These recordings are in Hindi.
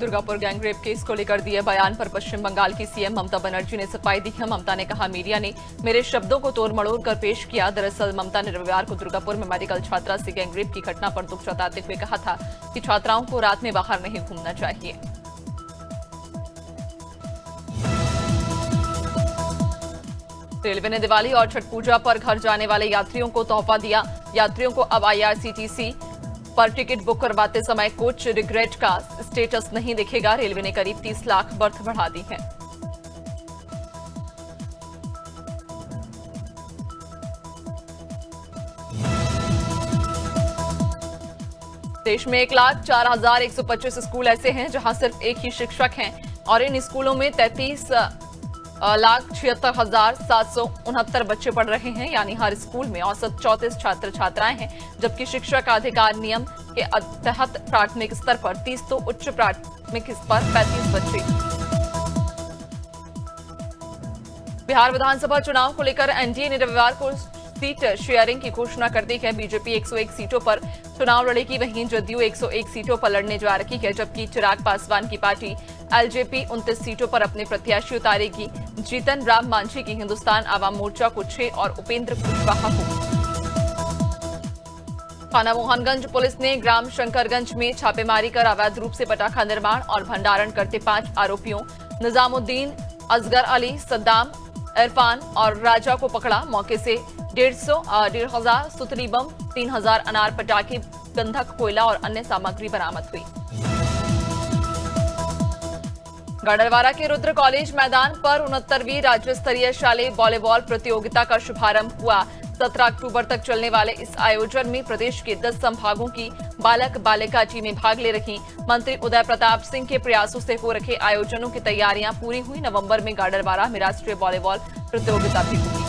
दुर्गापुर गैंगरेप केस को लेकर दिए बयान पर पश्चिम बंगाल की सीएम ममता बनर्जी ने सफाई दी है। ममता ने कहा, मीडिया ने मेरे शब्दों को तोड़ मड़ोड़ कर पेश किया। दरअसल ममता ने रविवार को दुर्गापुर में मेडिकल छात्रा से गैंगरेप की घटना पर दुख जताते हुए कहा था कि छात्राओं को रात में बाहर नहीं घूमना चाहिए। रेलवे ने दिवाली और छठ पूजा पर घर जाने वाले यात्रियों को तोहफा दिया। यात्रियों को अब IRCTC पर टिकट बुक करवाते समय कुछ रिग्रेट का स्टेटस नहीं दिखेगा। रेलवे ने करीब 30 लाख बर्थ बढ़ा दी है। देश में 1,04,125 स्कूल ऐसे हैं जहां सिर्फ एक ही शिक्षक हैं और इन स्कूलों में 33,76,769 बच्चे पढ़ रहे हैं, यानी हर स्कूल में औसत 34 छात्र छात्राएं हैं, जबकि शिक्षक अधिकार नियम के तहत प्राथमिक स्तर पर 30 तो उच्च प्राथमिक स्तर पर 35 बच्चे। बिहार विधानसभा चुनाव को लेकर एनडीए ने रविवार को सीट शेयरिंग की घोषणा कर दी है। बीजेपी 101 सीटों पर चुनाव लड़ेगी, वहीं जदयू 101 सीटों पर लड़ने जा रही है, जबकि चिराग पासवान की पार्टी एलजेपी 29 सीटों पर अपने प्रत्याशी उतारेगी। जीतन राम मांझी की हिंदुस्तान आवाम मोर्चा को 6 और उपेंद्र कुशवाहा को। थाना मोहनगंज पुलिस ने ग्राम शंकरगंज में छापेमारी कर अवैध रूप से पटाखा निर्माण और भंडारण करते 5 आरोपियों निजामुद्दीन, असगर अली, सद्दाम, इरफान और राजा को पकड़ा। मौके से 1,500 सुतली बम, 3,000 अनार पटाखे, गंधक, कोयला और अन्य सामग्री बरामद हुई। गाडरवारा के रुद्र कॉलेज मैदान पर 69वीं राज्य स्तरीय शालेय वॉलीबॉल प्रतियोगिता का शुभारंभ हुआ। 17 अक्टूबर तक चलने वाले इस आयोजन में प्रदेश के 10 संभागों की बालक बालिका टीमें भाग ले रही। मंत्री उदय प्रताप सिंह के प्रयासों से हो रखे आयोजनों की तैयारियां पूरी हुई। नवंबर में गाडरवारा में राष्ट्रीय वॉलीबॉल प्रतियोगिता भी होगी।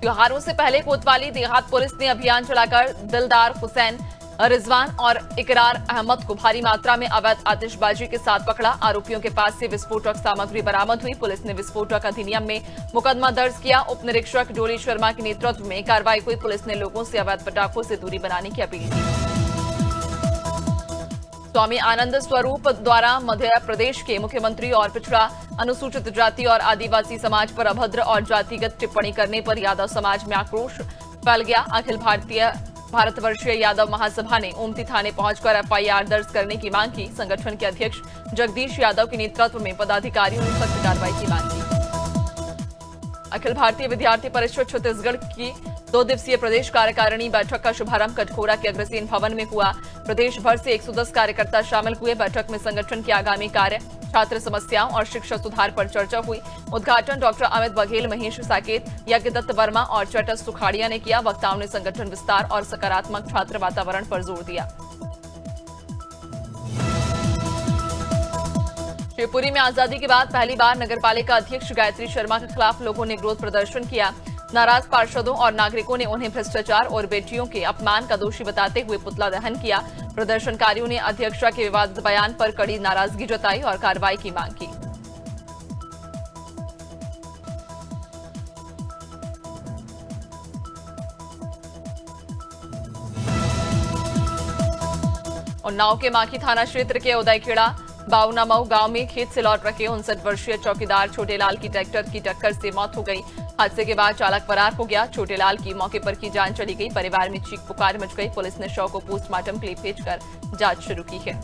त्योहारों से पहले कोतवाली देहात पुलिस ने अभियान चलाकर दिलदार हुसैन, रिजवान और इकरार अहमद को भारी मात्रा में अवैध आतिशबाजी के साथ पकड़ा। आरोपियों के पास से विस्फोटक सामग्री बरामद हुई। पुलिस ने विस्फोटक अधिनियम में मुकदमा दर्ज किया। उप निरीक्षक डोली शर्मा के नेतृत्व में कार्रवाई हुई। पुलिस ने लोगों से अवैध पटाखों से दूरी बनाने की अपील की। स्वामी आनंद स्वरूप द्वारा मध्य प्रदेश के मुख्यमंत्री और पिछड़ा, अनुसूचित जाति और आदिवासी समाज पर अभद्र और जातिगत टिप्पणी करने पर यादव समाज में आक्रोश फैल गया। अखिल भारतीय भारतवर्षीय यादव महासभा ने ओमती थाने पहुंचकर FIR दर्ज करने की मांग की। संगठन के अध्यक्ष जगदीश यादव के नेतृत्व में पदाधिकारियों ने सख्त कार्रवाई की मांग की। अखिल भारतीय विद्यार्थी परिषद छत्तीसगढ़ की 2 दिवसीय प्रदेश कार्यकारिणी बैठक का शुभारंभ कटघोरा के अग्रसेन भवन में हुआ। प्रदेश भर से 110 कार्यकर्ता शामिल हुए। बैठक में संगठन के आगामी कार्य, छात्र समस्याओं और शिक्षा सुधार पर चर्चा हुई। उद्घाटन डॉक्टर अमित बघेल, महेश साकेत, यज्ञदत्त वर्मा और चटस सुखाड़िया ने किया। वक्ताओं ने संगठन विस्तार और सकारात्मक छात्र वातावरण पर जोर दिया। शिवपुरी में आजादी के बाद पहली बार नगरपालिका अध्यक्ष गायत्री शर्मा के खिलाफ लोगों ने विरोध प्रदर्शन किया। नाराज पार्षदों और नागरिकों ने उन्हें भ्रष्टाचार और बेटियों के अपमान का दोषी बताते हुए पुतला दहन किया। प्रदर्शनकारियों ने अध्यक्षा के विवादित बयान पर कड़ी नाराजगी जताई और कार्रवाई की मांग की। उन्नाव के माखी थाना क्षेत्र के उदयखेड़ा बाउनामऊ गांव में खेत से लौट रहे 59 वर्षीय चौकीदार छोटेलाल की ट्रैक्टर की टक्कर से मौत हो गई। हादसे के बाद चालक फरार हो गया। छोटेलाल की मौके पर की जान चली गई। परिवार में चीख पुकार मच गई। पुलिस ने शव को पोस्टमार्टम के लिए भेजकर जांच शुरू की है।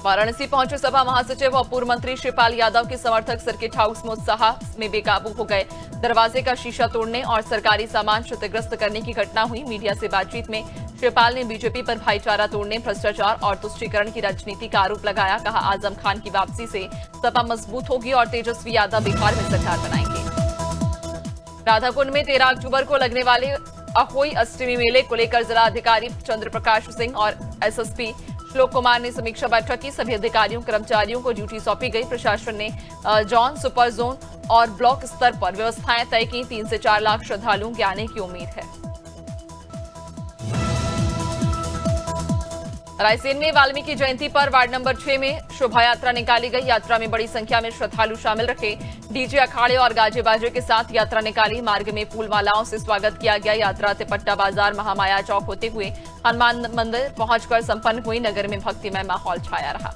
वाराणसी पहुंचे सपा महासचिव और पूर्व मंत्री शिवपाल यादव के समर्थक सर्किट हाउस में उत्साह में बेकाबू हो गए। दरवाजे का शीशा तोड़ने और सरकारी सामान क्षतिग्रस्त करने की घटना हुई। मीडिया से बातचीत में शिवपाल ने बीजेपी पर भाईचारा तोड़ने, भ्रष्टाचार और तुष्टीकरण की राजनीति का आरोप लगाया। कहा, आजम खान की वापसी से सपा मजबूत होगी और तेजस्वी यादव बिहार में सरकार बनाएंगे। राधाकुंड में 13 अक्टूबर को लगने वाले अहोई अष्टमी मेले को लेकर जिला अधिकारी चंद्र प्रकाश सिंह और एसएसपी श्लोक कुमार ने समीक्षा बैठक की। सभी अधिकारियों कर्मचारियों को ड्यूटी सौंपी गई। प्रशासन ने जोन, सुपर जोन और ब्लॉक स्तर पर व्यवस्थाएं तय की। 3 से 4 लाख श्रद्धालुओं के आने की उम्मीद है। रायसेन में वाल्मीकि जयंती पर वार्ड नंबर 6 में शोभा यात्रा निकाली गई। यात्रा में बड़ी संख्या में श्रद्धालु शामिल रखे। डीजे अखाड़े और गाजे बाजे के साथ यात्रा निकाली। मार्ग में फूल मालाओं से स्वागत किया गया। यात्रा तिपट्टा बाजार, महामाया चौक होते हुए हनुमान मंदिर पहुंचकर संपन्न हुई। नगर में भक्तिमय माहौल छाया रहा।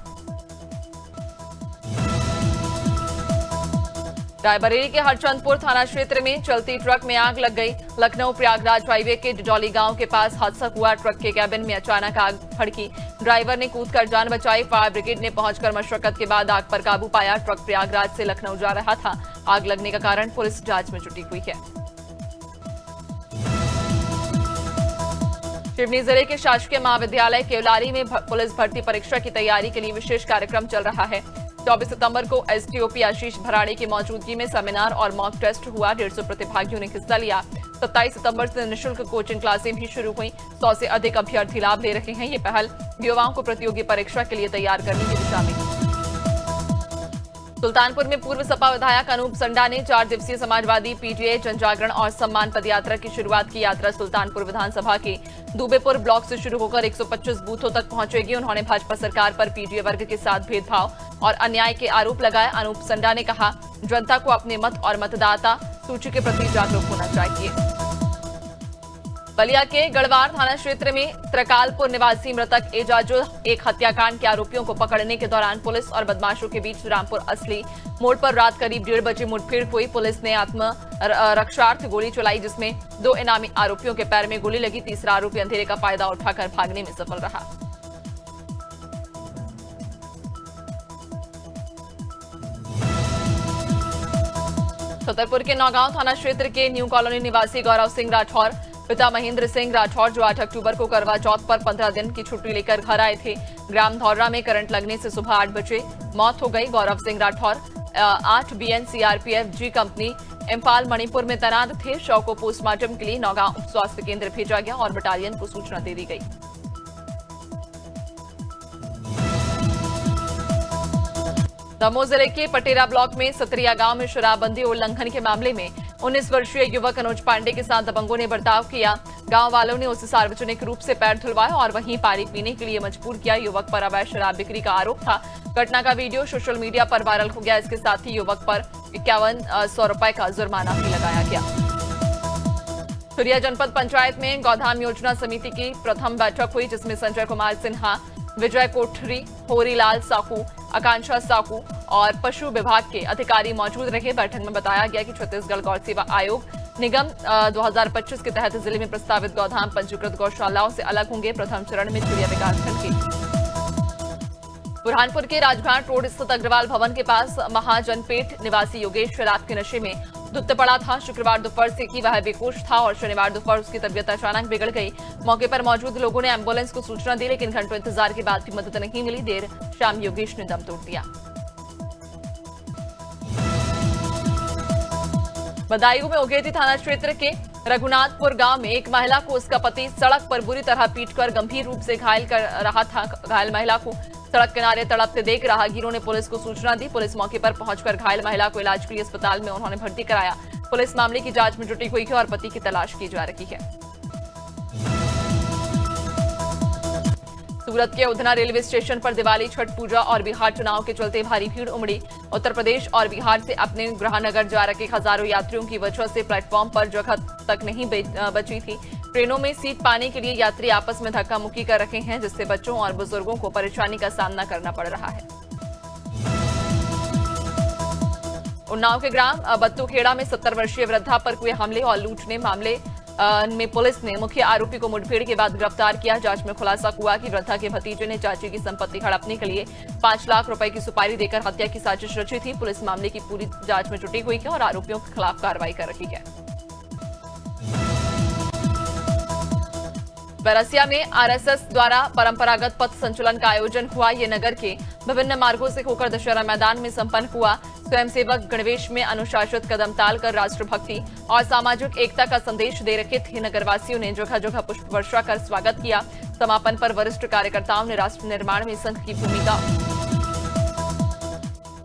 रायबरेली के हरचंदपुर थाना क्षेत्र में चलती ट्रक में आग लग गई। लखनऊ प्रयागराज हाईवे के डिडौली गांव के पास हादसा हुआ। ट्रक के कैबिन में अचानक आग भड़की। ड्राइवर ने कूदकर जान बचाई। फायर ब्रिगेड ने पहुंचकर मशक्कत के बाद आग पर काबू पाया। ट्रक प्रयागराज से लखनऊ जा रहा था। आग लगने का कारण पुलिस जांच में जुटी हुई है। सिवनी जिले के शासकीय महाविद्यालय केवलारी में पुलिस भर्ती परीक्षा की तैयारी के लिए विशेष कार्यक्रम चल रहा है। 24 सितंबर को एसटीओपी आशीष भराड़े की मौजूदगी में सेमिनार और मॉक टेस्ट हुआ। 150 प्रतिभागियों ने हिस्सा लिया। 27 सितंबर से निःशुल्क कोचिंग क्लासें भी शुरू हुई। 100 से अधिक अभ्यर्थी लाभ ले रहे हैं। ये पहल युवाओं को प्रतियोगी परीक्षा के लिए तैयार करने की दिशा में। सुल्तानपुर में पूर्व सपा विधायक अनूप संडा ने 4 दिवसीय समाजवादी पीटीआई जनजागरण और सम्मान पदयात्रा की शुरुआत की। यात्रा सुल्तानपुर विधानसभा के दुबेपुर ब्लॉक से शुरू होकर 125 बूथों तक पहुंचेगी। उन्होंने भाजपा सरकार पर पीटीआई वर्ग के साथ भेदभाव और अन्याय के आरोप लगाए। अनूप संडा ने कहा, जनता को अपने मत और मतदाता सूची के प्रति जागरूक होना चाहिए। बलिया के गढ़वार थाना क्षेत्र में त्रकालपुर निवासी मृतक एजाजुल एक हत्याकांड के आरोपियों को पकड़ने के दौरान पुलिस और बदमाशों के बीच रामपुर असली मोड़ पर रात करीब 1:30 बजे मुठभेड़ हुई। पुलिस ने आत्मरक्षार्थ गोली चलाई, जिसमें 2 इनामी आरोपियों के पैर में गोली लगी। तीसरा आरोपी अंधेरे का फायदा उठाकर भागने में सफल रहा। छतरपुर के नौगांव थाना क्षेत्र के न्यू कॉलोनी निवासी गौरव सिंह राठौर पिता महेंद्र सिंह राठौर, जो 8 अक्टूबर को करवा चौथ पर 15 दिन की छुट्टी लेकर घर आए थे, ग्राम धौर्रा में करंट लगने से सुबह 8 बजे मौत हो गई। गौरव सिंह राठौर 8 BN CRPF जी कंपनी इम्फाल मणिपुर में तैनात थे। शव को पोस्टमार्टम के लिए नौगांव उप स्वास्थ्य केंद्र भेजा गया और बटालियन को सूचना दे दी गई। दमोह जिले के पटेरा ब्लॉक में सतरिया गांव में शराबबंदी उल्लंघन के मामले में 19 वर्षीय युवक अनुज पांडे के साथ दबंगों ने बर्ताव किया। गांव वालों ने उसे सार्वजनिक रूप से पैर धुलवाए और वहीं पानी पीने के लिए मजबूर किया। युवक पर अवैध शराब बिक्री का आरोप था। घटना का वीडियो सोशल मीडिया पर वायरल हो गया। इसके साथ ही युवक पर 5100 रुपए का जुर्माना भी लगाया गया। खुरिया जनपद पंचायत में गौधाम योजना समिति की प्रथम बैठक हुई, जिसमें संजय कुमार सिन्हा, विजय कोठरी, होरीलाल साहू, आकांक्षा साहू और पशु विभाग के अधिकारी मौजूद रहे। बैठक में बताया गया कि छत्तीसगढ़ गौ सेवा आयोग निगम 2025 के तहत जिले में प्रस्तावित गौधाम पंजीकृत गौशालाओं से अलग होंगे। प्रथम चरण में खुरिया विकासखंड की बुरहानपुर के राजघाट रोड स्थित अग्रवाल भवन के पास महाजनपेट निवासी योगेश शराब के नशे में धुत पड़ा था। शुक्रवार दोपहर से ही वह बेहोश था और शनिवार दोपहर उसकी तबीयत अचानक बिगड़ गई। मौके पर मौजूद लोगों ने एम्बुलेंस को सूचना दी, लेकिन घंटों इंतजार के बाद भी मदद नहीं मिली। देर शाम योगेश ने दम तोड़ दिया। बदायूं में उगेती थाना क्षेत्र के रघुनाथपुर गांव में एक महिला को उसका पति सड़क पर बुरी तरह पीटकर गंभीर रूप से घायल कर रहा था। घायल महिला को सड़क किनारे तड़पते देख राहगीरों ने पुलिस को सूचना दी। पुलिस मौके पर पहुंचकर घायल महिला को इलाज के लिए अस्पताल में उन्होंने भर्ती कराया। पुलिस मामले की जांच में जुटी हुई है और पति की तलाश की जा रही है। सूरत के उधना रेलवे स्टेशन पर दिवाली, छठ पूजा और बिहार चुनाव के चलते भारी भीड़ उमड़ी। उत्तर प्रदेश और बिहार से अपने गृहनगर जा रहे हजारों यात्रियों की वजह से प्लेटफॉर्म पर जगह तक नहीं बची थी। ट्रेनों में सीट पाने के लिए यात्री आपस में धक्का मुक्की कर रहे हैं, जिससे बच्चों और बुजुर्गों को परेशानी का सामना करना पड़ रहा है। उन्नाव के ग्राम बत्तूखेड़ा में 70 वर्षीय वृद्धा पर हुए हमले और लूटने मामले में पुलिस ने मुख्य आरोपी को मुठभेड़ के बाद गिरफ्तार किया। जांच में खुलासा हुआ कि वृद्धा के भतीजे ने चाची की संपत्ति हड़पने के लिए 5 लाख रुपए की सुपारी देकर हत्या की साजिश रची थी। पुलिस मामले की पूरी जांच में जुटी हुई है और आरोपियों के खिलाफ कार्रवाई कर रही है। बैरसिया में आरएसएस द्वारा परंपरागत पथ संचलन का आयोजन हुआ। ये नगर के विभिन्न मार्गों से होकर दशहरा मैदान में संपन्न हुआ। स्वयंसेवक गणवेश में अनुशासित कदम ताल कर राष्ट्रभक्ति और सामाजिक एकता का संदेश दे रखे थे। नगरवासियों ने जगह जगह पुष्प वर्षा कर स्वागत किया। समापन पर वरिष्ठ कार्यकर्ताओं ने राष्ट्र निर्माण में संघ की भूमिका।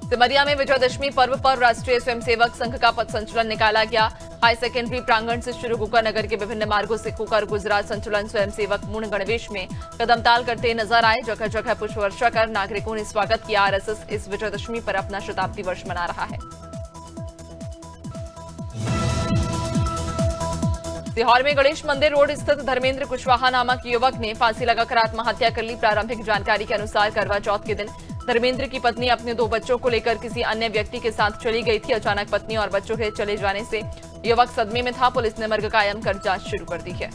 सिमरिया में विजयदशमी पर्व पर राष्ट्रीय स्वयंसेवक संघ का पथ संचलन निकाला गया। हाई सेकेंडरी प्रांगण से शुरू होकर नगर के विभिन्न मार्गों से होकर गुजरात संचलन स्वयंसेवक पूर्ण गणवेश में कदमताल करते नजर आए। जगह जगह पुष्प वर्षा कर नागरिकों ने स्वागत किया। आरएसएस इस विजयदशमी पर अपना शताब्दी वर्ष मना रहा है। सीहोर में गणेश मंदिर रोड स्थित धर्मेंद्र कुशवाहा नामक युवक ने फांसी लगाकर आत्महत्या कर ली। प्रारंभिक जानकारी के अनुसार करवा चौथ के दिन धर्मेंद्र की पत्नी अपने 2 बच्चों को लेकर किसी अन्य व्यक्ति के साथ चली गई थी। अचानक पत्नी और बच्चों के चले जाने से युवक सदमे में था। पुलिस ने मर्ग कायम कर जांच शुरू कर दी है।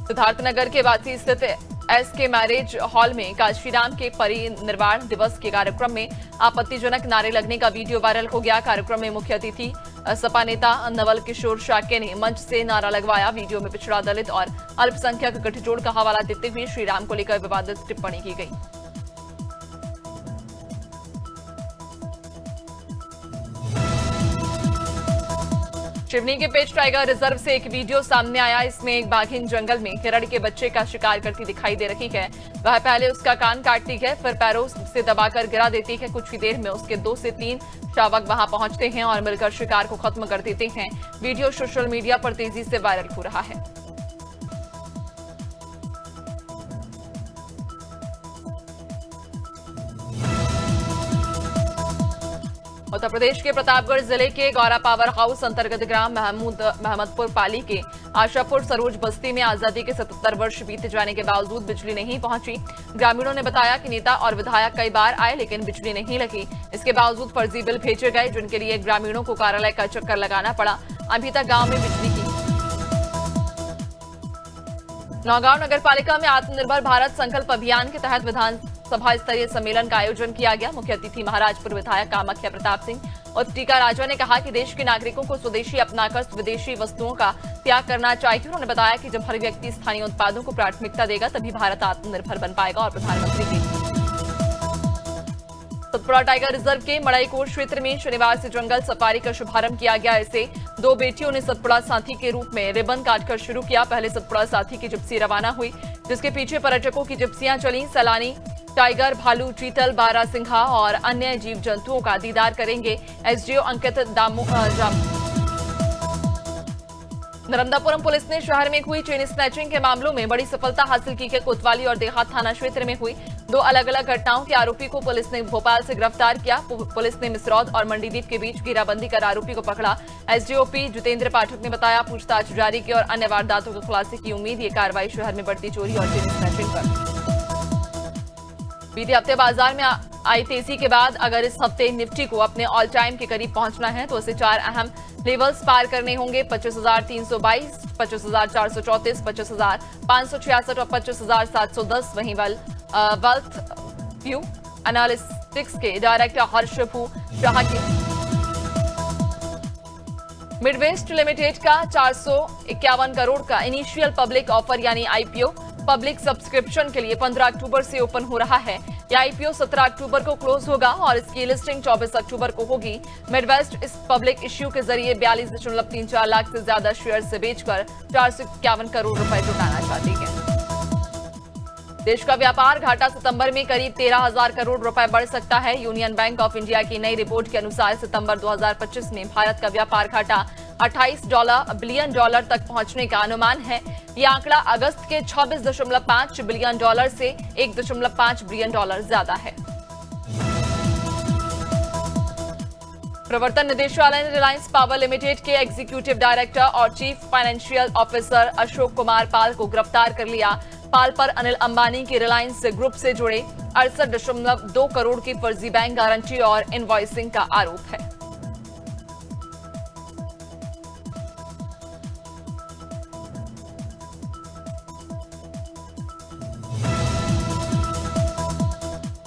सिद्धार्थनगर के वासी स्थित एसके मैरिज हॉल में काशीराम के परिनिर्वाण दिवस के कार्यक्रम में आपत्तिजनक नारे लगने का वीडियो वायरल हो गया। कार्यक्रम में मुख्य अतिथि सपा नेता नवल किशोर शाक्य ने मंच से नारा लगवाया। वीडियो में पिछड़ा, दलित और अल्पसंख्यक गठजोड़ का हवाला देते हुए श्री राम को लेकर विवादित टिप्पणी की गई। शिवनी के पेच टाइगर रिजर्व से एक वीडियो सामने आया। इसमें एक बाघिन जंगल में हिरण के बच्चे का शिकार करती दिखाई दे रही है। वह पहले उसका कान काटती है, फिर पैरों से दबाकर गिरा देती है। कुछ ही देर में उसके 2 से 3 शावक वहां पहुंचते हैं और मिलकर शिकार को खत्म कर देते हैं। वीडियो सोशल मीडिया पर तेजी से वायरल हो रहा है। उत्तर प्रदेश के प्रतापगढ़ जिले के गौरा पावर हाउस अंतर्गत ग्राम महमदपुर पाली के आशापुर सरोज बस्ती में आजादी के 77 वर्ष बीत जाने के बावजूद बिजली नहीं पहुंची। ग्रामीणों ने बताया कि नेता और विधायक कई बार आए लेकिन बिजली नहीं लगी। इसके बावजूद फर्जी बिल भेजे गए जिनके लिए ग्रामीणों को कार्यालय का चक्कर लगाना पड़ा। अभी तक गांव में बिजली की। नौगांव नगर पालिका में आत्मनिर्भर भारत संकल्प अभियान के तहत विधानसभा स्तरीय सम्मेलन का आयोजन किया गया। मुख्य अतिथि महाराजपुर विधायक कामाख्या प्रताप सिंह और टीका राजा ने कहा कि देश के नागरिकों को स्वदेशी अपनाकर विदेशी वस्तुओं का त्याग करना चाहिए। उन्होंने बताया कि जब हर व्यक्ति स्थानीय उत्पादों को प्राथमिकता देगा तभी भारत आत्मनिर्भर बन पाएगा। और प्रधानमंत्री की सतपुड़ा टाइगर रिजर्व के मड़ईकोट क्षेत्र में शनिवार से जंगल सफारी का शुभारंभ किया गया। इसे 2 बेटियों ने सतपुड़ा साथी के रूप में रिबन काटकर शुरू किया। पहले सतपुड़ा साथी की जिप्सी रवाना हुई जिसके पीछे पर्यटकों की जिप्सियां चली। सैलानी टाइगर, भालू, चीतल, बारासिंघा और अन्य जीव जंतुओं का दीदार करेंगे। एसडीओ अंकित नर्मदापुरम पुलिस ने शहर में हुई चेन स्नैचिंग के मामलों में बड़ी सफलता हासिल की है। कोतवाली और देहात थाना क्षेत्र में हुई 2 अलग-अलग घटनाओं के आरोपी को पुलिस ने भोपाल से गिरफ्तार किया। पुलिस ने मिसरौद और मंडीदीप के बीच घेराबंदी कर आरोपी को पकड़ा। एसडीओपी जितेंद्र पाठक ने बताया पूछताछ जारी की और अन्य वारदातों के खुलासे की उम्मीद। ये कार्रवाई शहर में बढ़ती चोरी और चेन स्नैचिंग पर। बीते हफ्ते बाजार में आई तेजी के बाद अगर इस हफ्ते निफ्टी को अपने ऑल टाइम के करीब पहुंचना है तो उसे 4 अहम लेवल्स पार करने होंगे। 25,322, 25,434, 25,566 और 25,710। वहीं वेल्थ व्यू एनालिटिक्स के डायरेक्टर हर्ष शाह के मिडवेस्ट लिमिटेड का 451 करोड़ का इनिशियल पब्लिक ऑफर यानी आईपीओ पब्लिक सब्सक्रिप्शन के लिए 15 अक्टूबर से ओपन हो रहा है। यह आईपीओ 17 अक्टूबर को क्लोज होगा और इसकी लिस्टिंग 24 अक्टूबर को होगी। मिडवेस्ट इस पब्लिक इश्यू के जरिए 42.34 लाख से ज्यादा शेयर से बेचकर 451 करोड़ रुपए जुटाना चाहती है। देश का व्यापार घाटा सितंबर में करीब 13,000 करोड़ रुपए बढ़ सकता है। यूनियन बैंक ऑफ इंडिया की नई रिपोर्ट के अनुसार सितंबर 2025 में भारत का व्यापार घाटा $28 बिलियन तक पहुंचने का अनुमान है। यह आंकड़ा अगस्त के $26.5 बिलियन से $1.5 बिलियन ज्यादा है। प्रवर्तन निदेशालय ने रिलायंस पावर लिमिटेड के एग्जीक्यूटिव डायरेक्टर और chief financial officer Ashok Kumar Pal को गिरफ्तार कर लिया। पाल पर अनिल अंबानी के रिलायंस ग्रुप से जुड़े 68.2 करोड़ की फर्जी बैंक गारंटी और इनवॉइसिंग का आरोप है।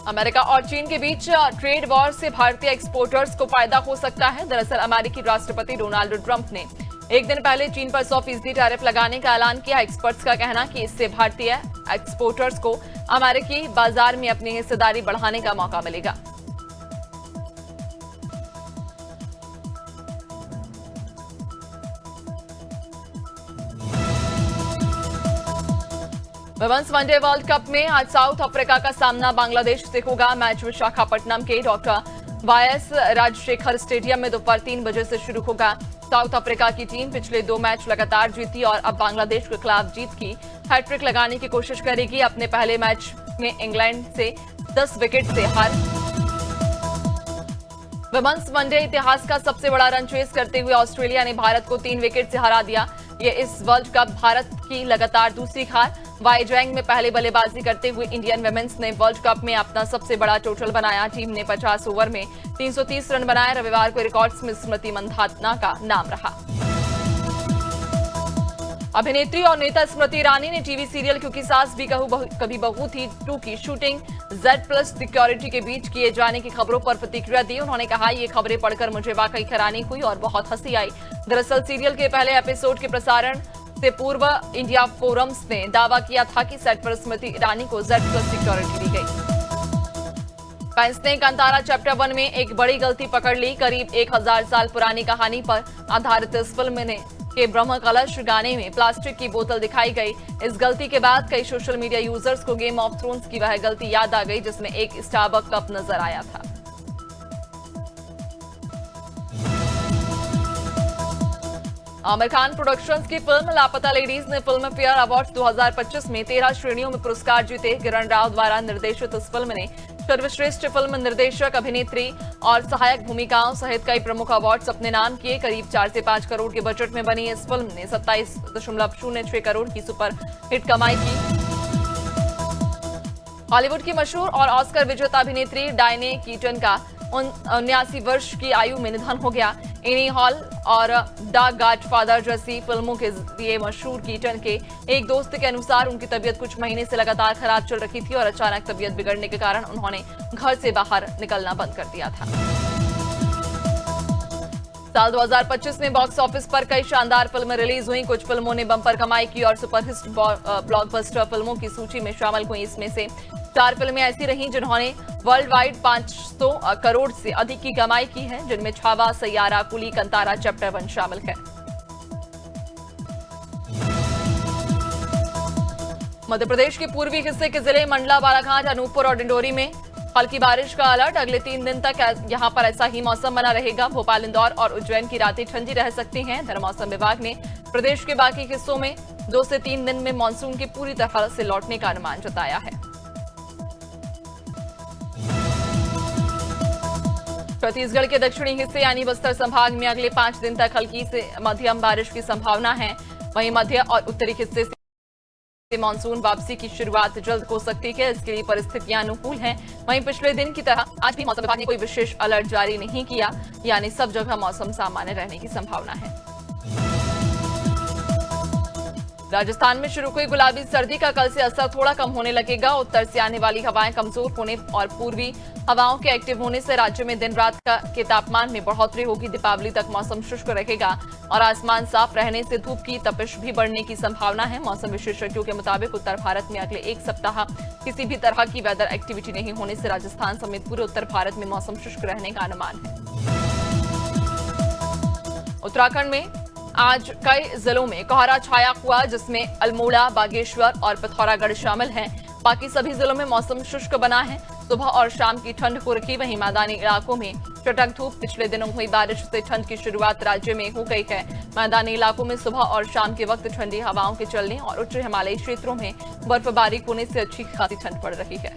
अमेरिका और चीन के बीच ट्रेड वॉर से भारतीय एक्सपोर्टर्स को फायदा हो सकता है। दरअसल अमेरिकी राष्ट्रपति डोनाल्ड ट्रंप ने एक दिन पहले चीन पर 100% टैरिफ लगाने का ऐलान किया। एक्सपर्ट्स का कहना कि इससे भारतीय एक्सपोर्टर्स को अमेरिकी बाजार में अपनी हिस्सेदारी बढ़ाने का मौका मिलेगा। वुमेन्स वनडे वर्ल्ड कप में आज साउथ अफ्रीका का सामना बांग्लादेश से होगा। मैच विशाखापट्टनम के डॉक्टर वाईएस राजशेखर स्टेडियम में दोपहर 3 बजे से शुरू होगा। साउथ अफ्रीका की टीम पिछले 2 मैच लगातार जीती और अब बांग्लादेश के खिलाफ जीत की हैट्रिक लगाने की कोशिश करेगी। अपने पहले मैच में इंग्लैंड से 10 विकेट से हार वुमेन्स वनडे इतिहास का सबसे बड़ा रन चेस करते हुए ऑस्ट्रेलिया ने भारत को 3 विकेट से हरा दिया। ये इस वर्ल्ड कप भारत की लगातार दूसरी हार। वाईजैंग में पहले बल्लेबाजी करते हुए इंडियन वुमेन्स ने वर्ल्ड कप में अपना सबसे बड़ा टोटल बनाया। टीम ने 50 ओवर में 330 रन बनाए। रविवार को रिकॉर्ड्स में स्मृति मंधाना का नाम रहा। अभिनेत्री और नेता स्मृति ईरानी ने टीवी सीरियल क्योंकि सास भी कभी बहू थी 2 की शूटिंग Z+ सिक्योरिटी के बीच किए जाने की खबरों पर प्रतिक्रिया दी। उन्होंने कहा, ये खबरें पढ़कर मुझे वाकई हैरानी हुई और बहुत हंसी आई। दरअसल सीरियल के पहले एपिसोड के प्रसारण से पूर्व इंडिया फोरम्स ने दावा किया था कि सेट पर स्मृति ईरानी को Z+ सिक्योरिटी दी गई। फैंस ने कांतारा चैप्टर 1 में एक बड़ी गलती पकड़ ली। करीब 1000 साल पुरानी कहानी पर आधारित इस फिल्म के ब्रह्म कलश गाने में प्लास्टिक की बोतल दिखाई गई। इस गलती के बाद कई सोशल मीडिया यूजर्स को गेम ऑफ थ्रोन्स की वह गलती याद आ गई जिसमें एक स्टारबक कप नजर आया था। आमिर खान प्रोडक्शंस की फिल्म लापता लेडीज ने फिल्म फेयर अवार्ड्स 2025 में 13 श्रेणियों में पुरस्कार जीते। किरण राव द्वारा निर्देशित इस फिल्म ने सर्वश्रेष्ठ फिल्म निर्देशक, अभिनेत्री और सहायक भूमिकाओं सहित कई प्रमुख अवार्ड्स अपने नाम किए। करीब 4 से 5 करोड़ के बजट में बनी इस फिल्म ने 27.06 करोड़ की सुपर हिट कमाई की। हॉलीवुड की मशहूर और ऑस्कर विजेता अभिनेत्री डायने कीटन का 79 वर्ष की आयु में निधन हो गया। एनी हॉल और द गॉडफादर जैसी फिल्मों के लिए मशहूर कीटन के एक दोस्त के अनुसार उनकी तबीयत कुछ महीने से लगातार खराब चल रही थी और अचानक तबीयत बिगड़ने के कारण उन्होंने घर से बाहर निकलना बंद कर दिया था। साल 2025 में बॉक्स ऑफिस पर कई शानदार फिल्में रिलीज हुई। कुछ फिल्मों ने बम्पर कमाई की और सुपरहिट ब्लॉकबस्टर फिल्मों की सूची में शामिल हुई। इसमें से 4 फिल्में ऐसी रहीं जिन्होंने वर्ल्ड वाइड 500 करोड़ से अधिक की कमाई की है, जिनमें छावा, सैयारा, कुली, कांतारा चैप्टर 1 शामिल है। मध्य प्रदेश के पूर्वी हिस्से के जिले मंडला, बालाघाट, अनूपपुर और डिंडोरी में हल्की बारिश का अलर्ट। अगले 3 दिन तक यहां पर ऐसा ही मौसम बना रहेगा। भोपाल, इंदौर और उज्जैन की रातें ठंडी रह सकती हैं। इधर मौसम विभाग ने प्रदेश के बाकी हिस्सों में 2 से 3 दिन में मानसून के पूरी तरह से लौटने का अनुमान जताया है। छत्तीसगढ़ के दक्षिणी हिस्से यानी बस्तर संभाग में अगले 5 दिन तक हल्की से मध्यम बारिश की संभावना है। वहीं मध्य और उत्तरी हिस्से से मानसून वापसी की शुरुआत जल्द हो सकती है। इसके लिए परिस्थितियां अनुकूल हैं। वहीं पिछले दिन की तरह आज भी मौसम विभाग ने कोई विशेष अलर्ट जारी नहीं किया, यानी सब जगह मौसम सामान्य रहने की संभावना है। राजस्थान में शुरू हुई गुलाबी सर्दी का कल से असर थोड़ा कम होने लगेगा। उत्तर से आने वाली हवाएं कमजोर होने और पूर्वी हवाओं के एक्टिव होने से राज्य में दिन रात के तापमान में बढ़ोतरी होगी। दीपावली तक मौसम शुष्क रहेगा और आसमान साफ रहने से धूप की तपिश भी बढ़ने की संभावना है। मौसम विशेषज्ञों के मुताबिक उत्तर भारत में अगले 1 सप्ताह किसी भी तरह की वेदर एक्टिविटी नहीं होने से राजस्थान समेत पूरे उत्तर भारत में मौसम शुष्क रहने का अनुमान है। उत्तराखंड में आज कई जिलों में कोहरा छाया हुआ, जिसमें अल्मोड़ा, बागेश्वर और पिथौरागढ़ शामिल हैं। बाकी सभी जिलों में मौसम शुष्क बना है। सुबह और शाम की ठंड हो रखी। वहीं मैदानी इलाकों में चटक धूप। पिछले दिनों हुई बारिश से ठंड की शुरुआत राज्य में हो गई है। मैदानी इलाकों में सुबह और शाम के वक्त ठंडी हवाओं के चलने और उच्च हिमालयी क्षेत्रों में बर्फबारी होने से अच्छी खासी ठंड पड़ रही है।